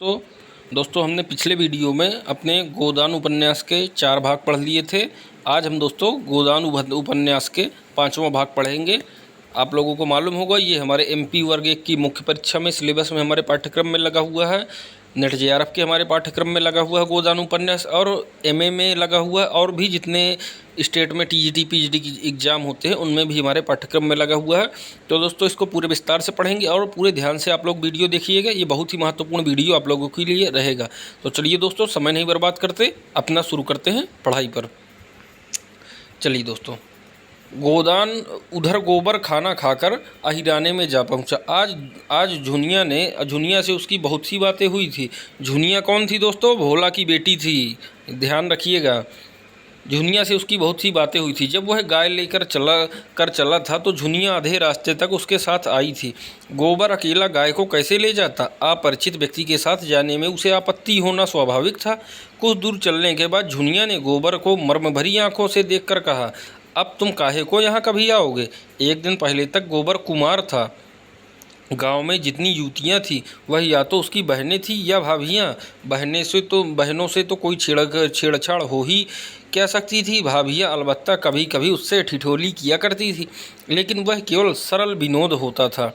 तो दोस्तों हमने पिछले वीडियो में अपने गोदान उपन्यास के 4 भाग पढ़ लिए थे। आज हम दोस्तों गोदान उपन्यास के 5वां भाग पढ़ेंगे। आप लोगों को मालूम होगा ये हमारे एमपी वर्ग 1 की मुख्य परीक्षा में सिलेबस में हमारे पाठ्यक्रम में लगा हुआ है। नेट जेआरएफ के हमारे पाठ्यक्रम में लगा हुआ है गोदान उपन्यास, और एमए में लगा हुआ है, और भी जितने स्टेट में टीजीटी पीजीटी की एग्ज़ाम होते हैं उनमें भी हमारे पाठ्यक्रम में लगा हुआ है। तो दोस्तों इसको पूरे विस्तार से पढ़ेंगे और पूरे ध्यान से आप लोग वीडियो देखिएगा। ये बहुत ही महत्वपूर्ण वीडियो आप लोगों के लिए रहेगा। तो चलिए दोस्तों, समय नहीं बर्बाद करते, अपना शुरू करते हैं पढ़ाई पर। चलिए दोस्तों, गोदान उधर गोबर खाना खाकर अहिराने में जा पहुंचा। आज झुनिया से उसकी बहुत सी बातें हुई थी। झुनिया कौन थी दोस्तों? भोला की बेटी थी, ध्यान रखिएगा। झुनिया से उसकी बहुत सी बातें हुई थी। जब वह गाय लेकर चला था तो झुनिया आधे रास्ते तक उसके साथ आई थी। गोबर अकेला गाय को कैसे ले जाता? अपरिचित व्यक्ति के साथ जाने में उसे आपत्ति होना स्वाभाविक था। कुछ दूर चलने के बाद झुनिया ने गोबर को मर्म भरी आंखों से देखकर कहा, अब तुम काहे को यहाँ कभी आओगे? एक दिन पहले तक गोबर कुमार था। गांव में जितनी युवतियाँ थीं वह या तो उसकी बहनें थीं या भाभियाँ। बहनों से तो कोई छेड़छाड़ हो ही क्या सकती थी। भाभियाँ अलबत्ता कभी कभी उससे ठिठोली किया करती थी, लेकिन वह केवल सरल विनोद होता था।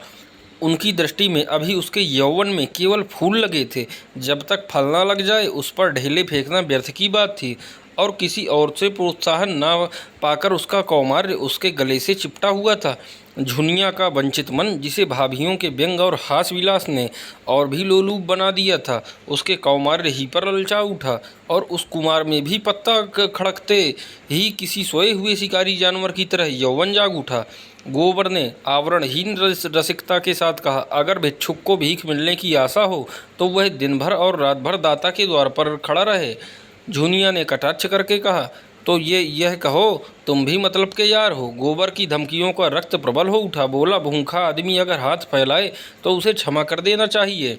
उनकी दृष्टि में अभी उसके यौवन में केवल फूल लगे थे। जब तक फल ना लग जाए उस पर ढेले फेंकना व्यर्थ की बात थी, और किसी और से प्रोत्साहन न पाकर उसका कौमार्य उसके गले से चिपटा हुआ था। झुनिया का वंचित मन, जिसे भाभियों के व्यंग और हास विलास ने और भी लोलूप बना दिया था, उसके कौमार्य ही पर ललचा उठा, और उस कुमार में भी पत्ता खड़कते ही किसी सोए हुए शिकारी जानवर की तरह यौवन जाग उठा। गोबर ने आवरणहीन रसिकता के साथ कहा, अगर भिक्षुक को भीख मिलने की आशा हो तो वह दिन भर और रात भर दाता के द्वार पर खड़ा रहे। झुनिया ने कटाक्ष करके कहा, तो यह कहो तुम भी मतलब के यार हो? गोबर की धमकियों का रक्त प्रबल हो उठा। बोला, भूखा आदमी अगर हाथ फैलाए तो उसे क्षमा कर देना चाहिए।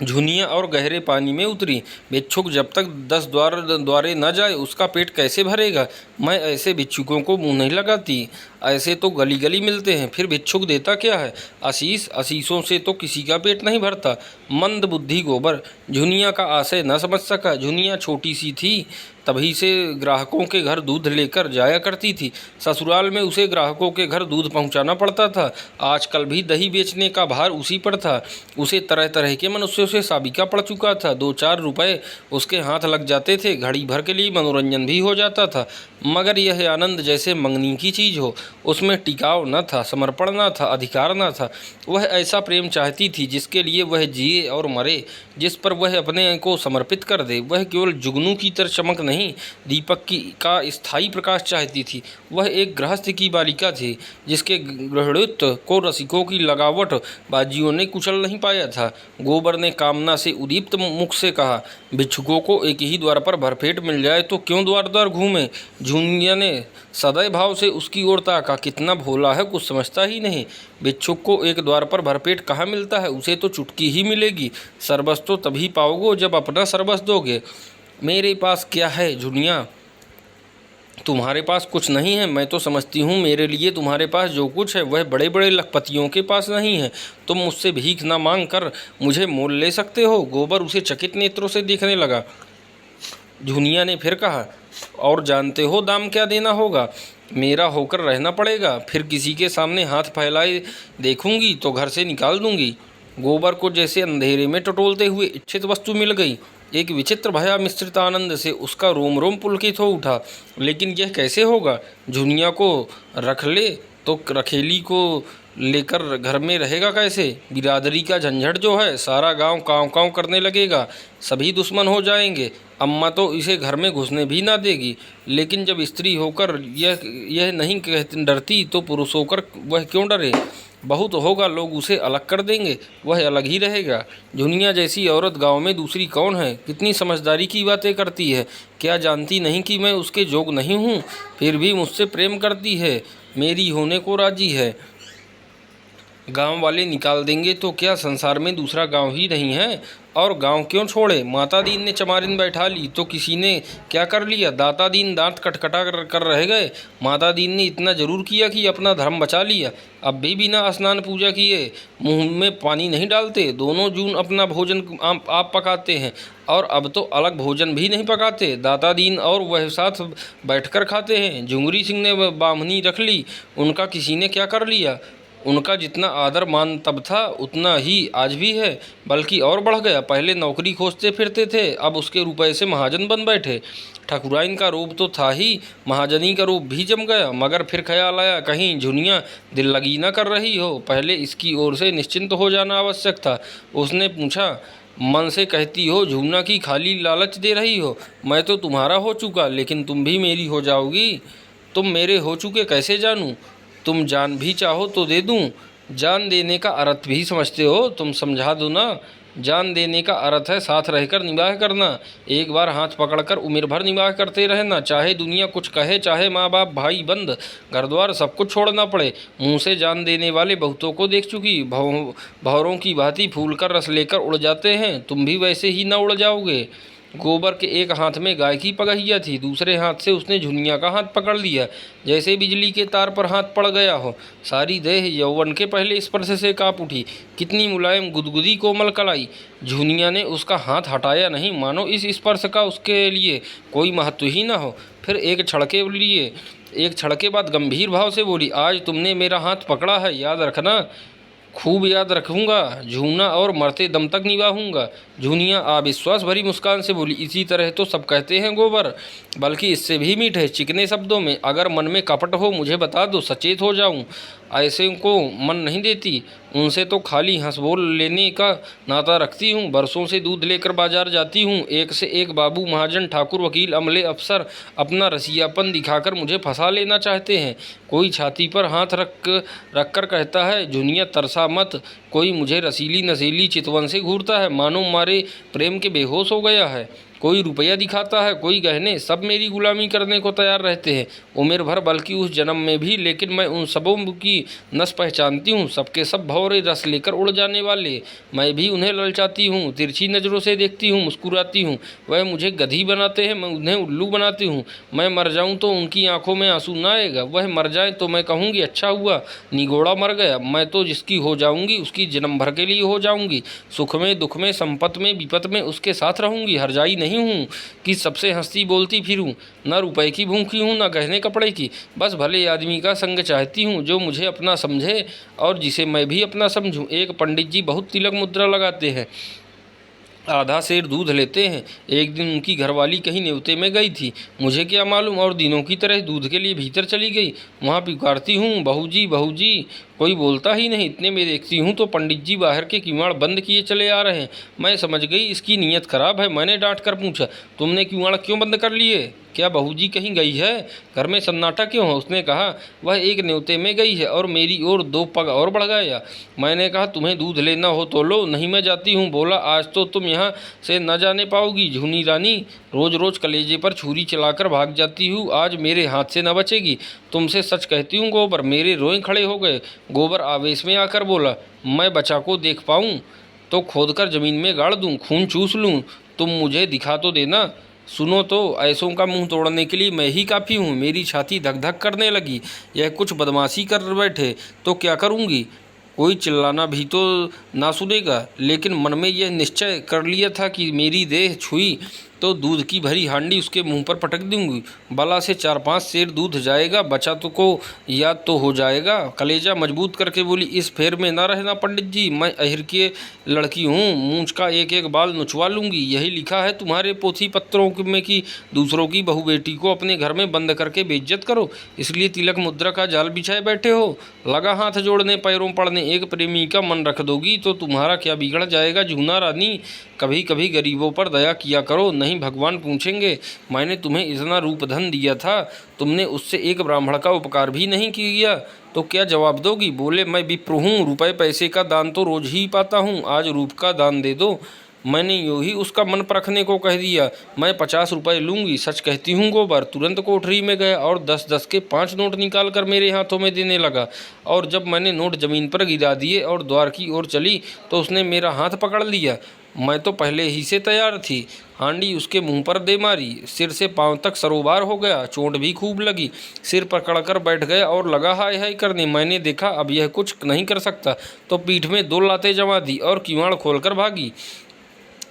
झुनिया और गहरे पानी में उतरी। भिक्षुक जब तक 10 द्वारे न जाए उसका पेट कैसे भरेगा? मैं ऐसे भिक्षुकों को मुँह नहीं लगाती। ऐसे तो गली गली मिलते हैं, फिर भिक्षुक देता क्या है? आशीषों से तो किसी का पेट नहीं भरता। मंद बुद्धि गोबर झुनिया का आशय न समझ सका। झुनिया छोटी सी थी, तभी से ग्राहकों के घर दूध लेकर जाया करती थी। ससुराल में उसे ग्राहकों के घर दूध पहुंचाना पड़ता था। आजकल भी दही बेचने का भार उसी पर था। उसे तरह तरह के मनुष्यों से साबिका पड़ चुका था। 2-4 रुपए उसके हाथ लग जाते थे, घड़ी भर के लिए मनोरंजन भी हो जाता था। मगर यह आनंद जैसे मंगनी की चीज़ हो, उसमें टिकाव न था, समर्पण न था, अधिकार न था। वह ऐसा प्रेम चाहती थी जिसके लिए वह जिए और मरे, जिस पर वह अपने को समर्पित कर दे। वह केवल जुगनू की तरह चमक नहीं, दीपक का स्थायी प्रकाश चाहती थी। वह एक गृहस्थ की बालिका थी जिसके गृहणित्व को रसिकों की लगावट बाजियों ने कुचल नहीं पाया था। गोबर ने कामना से उदीप्त मुख से कहा, भिक्षुकों को एक ही द्वार पर भरपेट मिल जाए तो क्यों द्वार द्वार घूमे? झुनिया ने सदैव भाव से उसकी ओर ताका। कितना भोला है, कुछ समझता ही नहीं। भिक्षुक को एक द्वार पर भरपेट कहाँ मिलता है? उसे तो चुटकी ही मिलेगी। सर्वस्व तो तभी पाओगे जब अपना सर्वस्व दोगे। मेरे पास क्या है झुनिया? तुम्हारे पास कुछ नहीं है। मैं तो समझती हूँ मेरे लिए तुम्हारे पास जो कुछ है वह बड़े बड़े लखपतियों के पास नहीं है। तुम मुझसे भीख न मांग कर मुझे मोल ले सकते हो। गोबर उसे चकित नेत्रों से देखने लगा। झुनिया ने फिर कहा, और जानते हो दाम क्या देना होगा? मेरा होकर रहना पड़ेगा, फिर किसी के सामने हाथ फैलाए देखूंगी तो घर से निकाल दूंगी। गोबर को जैसे अंधेरे में टटोलते हुए इच्छित वस्तु मिल गई। एक विचित्र भया मिश्रित आनंद से उसका रोम रोम पुलकित हो उठा। लेकिन यह कैसे होगा? झुनिया को रख ले तो रखेली को लेकर घर में रहेगा कैसे? बिरादरी का झंझट जो है, सारा गांव काँव काँव करने लगेगा, सभी दुश्मन हो जाएंगे। अम्मा तो इसे घर में घुसने भी ना देगी। लेकिन जब स्त्री होकर यह नहीं डरती तो पुरुष होकर वह क्यों डरे? बहुत होगा, लोग उसे अलग कर देंगे, वह अलग ही रहेगा। झुनिया जैसी औरत गांव में दूसरी कौन है? कितनी समझदारी की बातें करती है। क्या जानती नहीं कि मैं उसके जोग नहीं हूँ? फिर भी मुझसे प्रेम करती है, मेरी होने को राजी है। गांव वाले निकाल देंगे तो क्या संसार में दूसरा गांव ही नहीं है? और गांव क्यों छोड़े? माता दीन ने चमारिन बैठा ली तो किसी ने क्या कर लिया? दाता दीन दांत कटकटा कर रह गए। माता दीन ने इतना जरूर किया कि अपना धर्म बचा लिया। अब भी बिना स्नान पूजा किए मुंह में पानी नहीं डालते। दोनों जून अपना भोजन आप पकाते हैं और अब तो अलग भोजन भी नहीं पकाते। दाता दीन और वह साथ बैठकर खाते हैं। झुंगरी सिंह ने बामनी रख ली, उनका किसी ने क्या कर लिया? उनका जितना आदर मान तब था उतना ही आज भी है, बल्कि और बढ़ गया। पहले नौकरी खोजते फिरते थे, अब उसके रुपए से महाजन बन बैठे। ठकुराइन का रूप तो था ही, महाजनी का रूप भी जम गया। मगर फिर ख्याल आया कहीं झुनिया दिल लगी न कर रही हो। पहले इसकी ओर से निश्चिंत हो जाना आवश्यक था। उसने पूछा, मन से कहती हो झूना की खाली लालच दे रही हो? मैं तो तुम्हारा हो चुका, लेकिन तुम भी मेरी हो जाओगी। तुम मेरे हो चुके कैसे जानूं? तुम जान भी चाहो तो दे दूं। जान देने का अर्थ भी समझते हो? तुम समझा दो ना। जान देने का अर्थ है साथ रहकर निबाह करना, एक बार हाथ पकड़कर उम्र भर निबाह करते रहना। चाहे दुनिया कुछ कहे, चाहे माँ बाप भाई बंद घर द्वार सब कुछ छोड़ना पड़े। मुंह से जान देने वाले बहुतों को देख चुकी। भंवरों की भांति फूल कर रस लेकर उड़ जाते हैं। तुम भी वैसे ही न उड़ जाओगे। गोबर के एक हाथ में गाय की पगहिया थी, दूसरे हाथ से उसने झुनिया का हाथ पकड़ लिया, जैसे बिजली के तार पर हाथ पड़ गया हो। सारी देह यौवन के पहले स्पर्श से कांप उठी। कितनी मुलायम गुदगुदी कोमल कलाई। झुनिया ने उसका हाथ हटाया नहीं, मानो इस स्पर्श का उसके लिए कोई महत्व ही न हो। फिर एक क्षण के बाद गंभीर भाव से बोली, आज तुमने मेरा हाथ पकड़ा है, याद रखना। खूब याद रखूंगा झूना, और मरते दम तक निभाऊंगा। झुनिया अविश्वास भरी मुस्कान से बोली, इसी तरह तो सब कहते हैं गोबर, बल्कि इससे भी मीठे चिकने शब्दों में। अगर मन में कपट हो मुझे बता दो, सचेत हो जाऊं। ऐसे को मन नहीं देती, उनसे तो खाली हंस बोल लेने का नाता रखती हूँ। बरसों से दूध लेकर बाजार जाती हूँ, एक से एक बाबू महाजन ठाकुर वकील अमले अफसर अपना रसियापन दिखाकर मुझे फंसा लेना चाहते हैं। कोई छाती पर हाथ रख कर कहता है, झुनिया तरसा मत। कोई मुझे रसीली नसीली चितवन से घूरता है, मानो मारे प्रेम के बेहोश हो गया है। कोई रुपया दिखाता है, कोई गहने, सब मेरी गुलामी करने को तैयार रहते हैं उम्र भर, बल्कि उस जन्म में भी। लेकिन मैं उन सबों की नस पहचानती हूँ, सबके सब भौरे रस लेकर उड़ जाने वाले। मैं भी उन्हें ललचाती हूँ, तिरछी नज़रों से देखती हूँ, मुस्कुराती हूँ। वह मुझे गधी बनाते हैं, मैं उन्हें उल्लू बनाती हूँ। मैं मर जाऊँ तो उनकी आंखों में आंसू न आएगा, वह मर जाए तो मैं कहूँगी अच्छा हुआ निगोड़ा मर गया। मैं तो जिसकी हो जाऊँगी उसकी जन्म भर के लिए हो जाऊँगी। सुख में दुख में संपत में विपत में उसके साथ रहूँगी। हरजाई नहीं हूँ कि सबसे हंसती बोलती फिरूं। न रुपए की भूखी हूँ, न गहने कपड़े की। बस भले आदमी का संग चाहती हूँ, जो मुझे अपना समझे और जिसे मैं भी अपना समझूं। एक पंडित जी बहुत तिलक मुद्रा लगाते हैं, आधा सेर दूध लेते हैं। एक दिन उनकी घरवाली कहीं न्योते में गई थी, मुझे क्या मालूम, और दिनों की तरह दूध के लिए भीतर चली गई। वहाँ पुकारती हूँ, बहू जी बहू जी, कोई बोलता ही नहीं। इतने में देखती हूँ तो पंडित जी बाहर के किवाड़ बंद किए चले आ रहे हैं। मैं समझ गई इसकी नीयत खराब है। मैंने डांट कर पूछा, तुमने किवाड़ क्यों बंद कर लिए? क्या बहू जी कहीं गई है? घर में सन्नाटा क्यों है? उसने कहा, वह एक न्योते में गई है। और मेरी ओर दो पग और बढ़ गया। मैंने कहा, तुम्हें दूध लेना हो तो लो, नहीं मैं जाती हूँ। बोला, आज तो तुम यहाँ से न जाने पाओगी झूनी रानी, रोज रोज कलेजे पर छुरी चलाकर भाग जाती हूँ, आज मेरे हाथ से न बचेगी। तुमसे सच कहती हूँ गोबर। मेरे रोए खड़े हो गए। गोबर आवेश में आकर बोला, मैं बच्चा को देख पाऊँ तो खोदकर जमीन में गाड़ दूँ, खून चूस लूँ, तुम मुझे दिखा तो देना। सुनो तो, ऐसों का मुंह तोड़ने के लिए मैं ही काफ़ी हूँ। मेरी छाती धक धक करने लगी। यह कुछ बदमाशी कर बैठे तो क्या करूँगी? कोई चिल्लाना भी तो ना सुनेगा। लेकिन मन में यह निश्चय कर लिया था कि मेरी देह छुई तो दूध की भरी हांडी उसके मुंह पर पटक दूंगी। बला से 4-5 सेर दूध जाएगा, बचा तो को याद तो हो जाएगा। कलेजा मजबूत करके बोली, इस फेर में ना रहना पंडित जी, मैं अहिर की लड़की हूँ, मूंछ का एक एक बाल नुचवा लूँगी। यही लिखा है तुम्हारे पोथी पत्रों में कि दूसरों की बहू बेटी को अपने घर में बंद करके बेइज्जत करो, इसलिए तिलक मुद्रा का जाल बिछाए बैठे हो। लगा हाथ जोड़ने पैरों पड़ने। एक प्रेमी का मन रख दोगी तो तुम्हारा क्या बिगड़ जाएगा झूना रानी? कभी कभी गरीबों पर दया किया करो, नहीं भगवान पूछेंगे। मैंने तुम्हें इतना रूप धन दिया था, तुमने उससे एक ब्राह्मण का उपकार भी नहीं किया तो क्या जवाब दोगी? बोले, मैं विप्र हूँ, रुपए पैसे का दान तो रोज ही पाता हूँ, आज रूप का दान दे दो। मैंने यूँ ही उसका मन परखने को कह दिया। मैं 50 रुपये लूँगी, सच कहती हूँ गोबर। तुरंत कोठरी में गया और 10-10 के 5 नोट निकाल कर मेरे हाथों में देने लगा। और जब मैंने नोट ज़मीन पर गिरा दिए और द्वार की ओर चली तो उसने मेरा हाथ पकड़ लिया। मैं तो पहले ही से तैयार थी। हांडी उसके मुंह पर दे मारी, सिर से पांव तक सरोबार हो गया, चोट भी खूब लगी। सिर पकड़कर बैठ गया और लगा हाय हाय करने। मैंने देखा अब यह कुछ नहीं कर सकता तो पीठ में 2 लातें जमा दी और किवाड़ खोलकर भागी।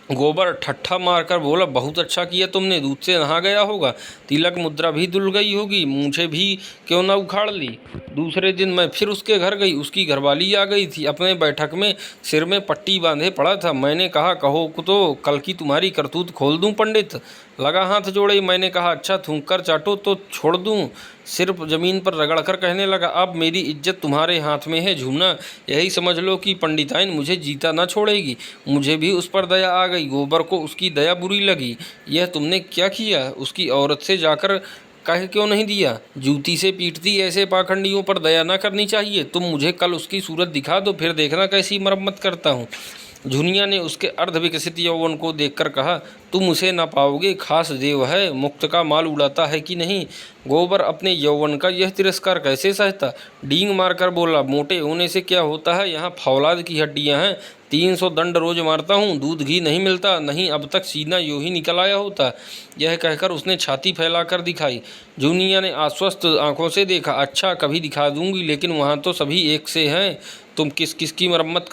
गोबर ठट्ठा मारकर बोला, बहुत अच्छा किया तुमने, दूध से नहा गया होगा, तिलक मुद्रा भी धुल गई होगी, मूछें भी क्यों ना उखाड़ ली। दूसरे दिन मैं फिर उसके घर गई। उसकी घरवाली आ गई थी, अपने बैठक में सिर में पट्टी बांधे पड़ा था। मैंने कहा, कहो तो कल की तुम्हारी करतूत खोल दूं पंडित। लगा हाथ जोड़े। मैंने कहा, अच्छा थूक कर चाटो तो छोड़ दूं। सिर्फ ज़मीन पर रगड़कर कहने लगा, अब मेरी इज्जत तुम्हारे हाथ में है झूना। यही समझ लो कि पंडिताइन मुझे जीता ना छोड़ेगी। मुझे भी उस पर दया आ गई। गोबर को उसकी दया बुरी लगी। यह तुमने क्या किया? उसकी औरत से जाकर कह क्यों नहीं दिया? जूती से पीटती। ऐसे पाखंडियों पर दया ना करनी चाहिए। तुम मुझे कल उसकी सूरत दिखा दो, फिर देखना कैसी मरम्मत करता हूँ। झुनिया ने उसके अर्धविकसित यौवन को देखकर कहा, तुम उसे ना पाओगे, खास देव है, मुक्त का माल उड़ाता है कि नहीं। गोबर अपने यौवन का यह तिरस्कार कैसे सहता? डींग मारकर बोला, मोटे होने से क्या होता है, यहाँ फौलाद की हड्डियाँ हैं। 300 दंड रोज मारता हूँ, दूध घी नहीं मिलता, नहीं अब तक सीना यूँ ही निकल आया होता। यह कहकर उसने छाती फैलाकर दिखाई। जूनिया ने आश्वस्त आंखों से देखा। अच्छा, कभी दिखा दूंगी, लेकिन वहाँ तो सभी एक से हैं। तुम किस किस की मरम्मत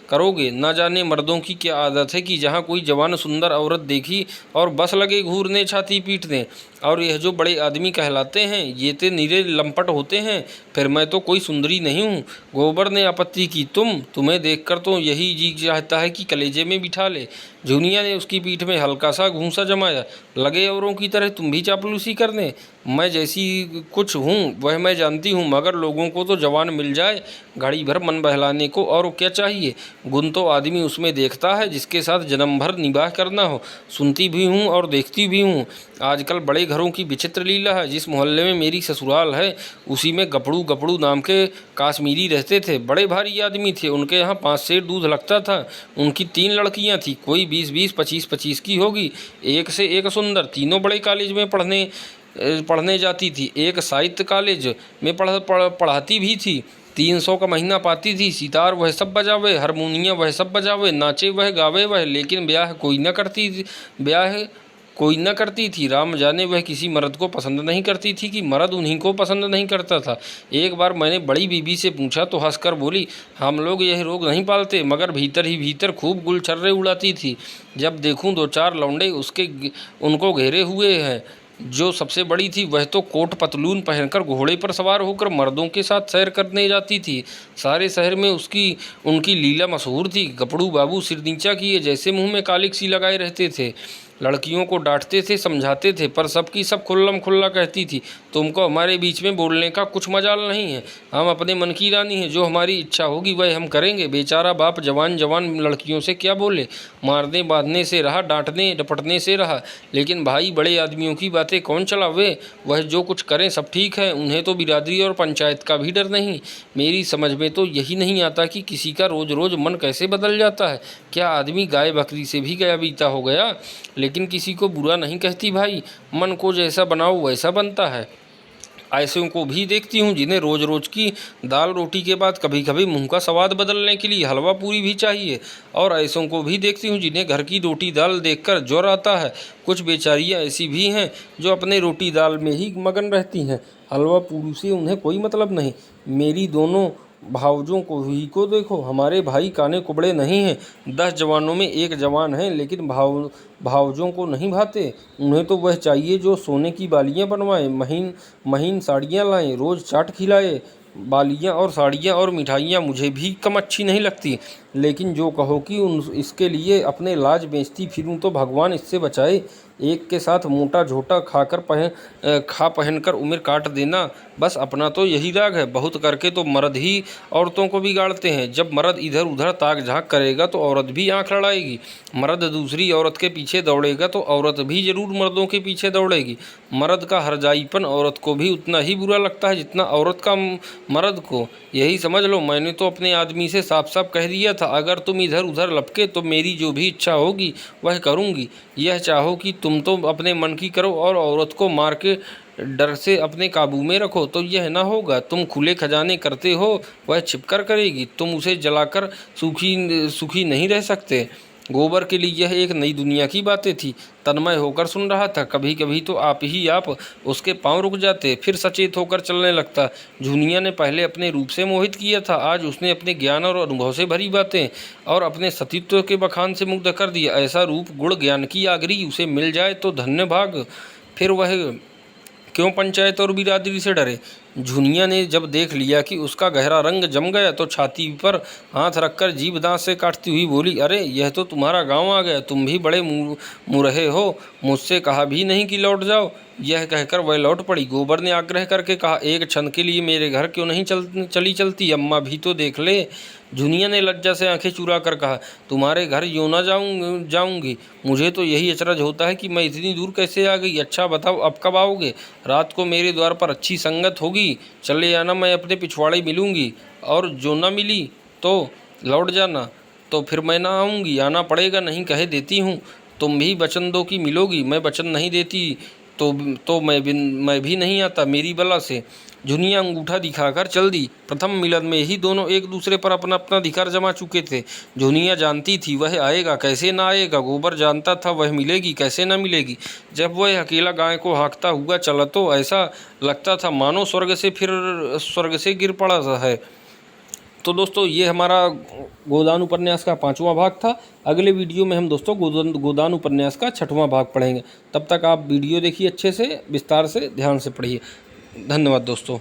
करोगे? ना जाने मर्दों की क्या आदत है कि जहाँ कोई जवान सुंदर औरत देखी और बस लगे घूरने, छाती पीटने। और यह जो बड़े आदमी कहलाते हैं, ये तो निरे लंपट होते हैं। फिर मैं तो कोई सुंदरी नहीं हूँ। गोबर ने आपत्ति की, तुम्हें देखकर तो यही जी चाहता है कि कलेजे में बिठा ले। जूनिया ने उसकी पीठ में हल्का सा घूंसा जमाया। लगे औरों की तरह तुम भी चापलूसी करने? मैं जैसी कुछ हूँ वह मैं जानती हूँ, मगर लोगों को तो जवान मिल जाए घड़ी भर मन बहलाने को, और क्या चाहिए। गुण तो आदमी उसमें देखता है जिसके साथ जन्म भर निबाह करना हो। सुनती भी हूँ और देखती भी हूँ। आजकल बड़े घरों की विचित्र लीला है। जिस मोहल्ले में मेरी ससुराल है उसी में गपड़ू गपड़ू नाम के काश्मीरी रहते थे। बड़े भारी आदमी थे। उनके यहाँ 5 सेर दूध लगता था। उनकी 3 लड़कियाँ थीं, कोई 20-20, 25-25 की होगी, एक से एक सुंदर। तीनों बड़े कॉलेज में पढ़ने जाती थी। एक साहित्य कॉलेज में पढ़ाती भी थी। 300 का महीना पाती थी। सितार वह सब बजावे, हारमोनिया वह सब बजावे, नाचे वह, गावे वह, लेकिन ब्याह कोई न करती थी। राम जाने वह किसी मर्द को पसंद नहीं करती थी कि मर्द उन्हीं को पसंद नहीं करता था। एक बार मैंने बड़ी बीबी से पूछा तो हंसकर बोली, हम लोग यह रोग नहीं पालते, मगर भीतर ही भीतर खूब गुलछर्रे उड़ाती थी। जब देखूं 2-4 लौंडे उनको घेरे हुए हैं। जो सबसे बड़ी थी वह तो कोट पतलून पहनकर घोड़े पर सवार होकर मर्दों के साथ सैर करने जाती थी। सारे शहर में उनकी लीला मशहूर थी। गपड़ू बाबू सिर नीचा किए जैसे मुंह में कालिक सी लगाए रहते थे। लड़कियों को डांटते थे, समझाते थे, पर सबकी सब खुल्लम खुल्ला कहती थी, तुमको हमारे बीच में बोलने का कुछ मजाल नहीं है। हम अपने मन की रानी हैं, जो हमारी इच्छा होगी वह हम करेंगे। बेचारा बाप जवान जवान लड़कियों से क्या बोले, मारने बांधने से रहा, डांटने डपटने से रहा, लेकिन भाई बड़े आदमियों की बातें कौन चलावे। वह जो कुछ करें सब ठीक है, उन्हें तो बिरादरी और पंचायत का भी डर नहीं। मेरी समझ में तो यही नहीं आता कि किसी का रोज रोज मन कैसे बदल जाता है। क्या आदमी गाय बकरी से भी गया बीता हो गया? लेकिन किसी को बुरा नहीं कहती भाई, मन को जैसा बनाओ वैसा बनता है। ऐसों को भी देखती हूँ जिन्हें रोज रोज की दाल रोटी के बाद कभी कभी मुंह का स्वाद बदलने के लिए हलवा पूरी भी चाहिए। और ऐसों को भी देखती हूँ जिन्हें घर की रोटी दाल देखकर ज्वर आता है। कुछ बेचारियाँ ऐसी भी हैं जो अपने रोटी दाल में ही मगन रहती हैं, हलवा पूरी से उन्हें कोई मतलब नहीं। मेरी दोनों भावजों को देखो, हमारे भाई काने कुबड़े नहीं हैं। 10 जवानों में एक जवान है, लेकिन भावजों को नहीं भाते। उन्हें तो वह चाहिए जो सोने की बालियां बनवाए, महीन महीन साड़ियां लाएं, रोज चाट खिलाए। बालियां और साड़ियां और मिठाइयां मुझे भी कम अच्छी नहीं लगती, लेकिन जो कहो कि इसके लिए अपने लाज बेचती फिरूं तो भगवान इससे बचाए। एक के साथ मोटा झोटा पहनकर उम्र काट देना, बस अपना तो यही राग है। बहुत करके तो मर्द ही औरतों को बिगाड़ते हैं। जब मर्द इधर उधर ताक झांक करेगा तो औरत भी आंख लड़ाएगी। मर्द दूसरी औरत के पीछे दौड़ेगा तो औरत भी जरूर मर्दों के पीछे दौड़ेगी। मर्द का हरजाईपन औरत को भी उतना ही बुरा लगता है जितना औरत का मर्द को। यही समझ लो। मैंने तो अपने आदमी से साफ साफ कह दिया था, अगर तुम इधर उधर लपके तो मेरी जो भी इच्छा होगी वह करूँगी। यह चाहो कि तुम तो अपने मन की करो और औरत को मार के डर से अपने काबू में रखो तो यह ना होगा। तुम खुले खजाने करते हो, वह छिपकर करेगी। तुम उसे जलाकर सुखी नहीं रह सकते। गोबर के लिए यह एक नई दुनिया की बातें थी। तन्मय होकर सुन रहा था। कभी कभी तो आप उसके पांव रुक जाते, फिर सचेत होकर चलने लगता। जूनिया ने पहले अपने रूप से मोहित किया था, आज उसने अपने ज्ञान और अनुभव से भरी बातें और अपने सतीत्व के बखान से मुग्ध कर दिया। ऐसा रूप गुण ज्ञान की आगरी उसे मिल जाए तो धन्य भाग। फिर वह क्यों पंचायत और बिरादरी से डरे। झुनिया ने जब देख लिया कि उसका गहरा रंग जम गया तो छाती पर हाथ रखकर जीभ दांत से काटती हुई बोली, अरे यह तो तुम्हारा गांव आ गया। तुम भी बड़े मुरहे हो, मुझसे कहा भी नहीं कि लौट जाओ। यह कहकर वह लौट पड़ी। गोबर ने आग्रह करके कहा, एक क्षण के लिए मेरे घर क्यों नहीं चलती, अम्मा भी तो देख ले। झुनिया ने लज्जा से आंखें चुरा कर कहा, तुम्हारे घर यूँ ना जाऊंगी। मुझे तो यही अचरज होता है कि मैं इतनी दूर कैसे आ गई। अच्छा बताओ अब कब आओगे? रात को मेरे द्वार पर अच्छी संगत होगी, चले आना, मैं अपने पिछवाड़े मिलूंगी। और जो ना मिली तो लौट जाना। तो फिर मैं ना आऊँगी, आना पड़ेगा, नहीं कहे देती हूँ। तुम भी वचन दो कि मिलोगी, मैं वचन नहीं देती तो मैं भी नहीं आता, मेरी बला से। झुनिया अंगूठा दिखाकर चल दी। प्रथम मिलन में ही दोनों एक दूसरे पर अपना अपना अधिकार जमा चुके थे। झुनिया जानती थी वह आएगा, कैसे ना आएगा। गोबर जानता था वह मिलेगी, कैसे ना मिलेगी। जब वह अकेला गाय को हाँकता हुआ चला तो ऐसा लगता था मानो स्वर्ग से गिर पड़ा है। तो दोस्तों ये हमारा गोदान उपन्यास का 5वां भाग था। अगले वीडियो में हम दोस्तों गोदान उपन्यास का 6वां भाग पढ़ेंगे। तब तक आप वीडियो देखिए अच्छे से, विस्तार से, ध्यान से पढ़िए। धन्यवाद दोस्तों।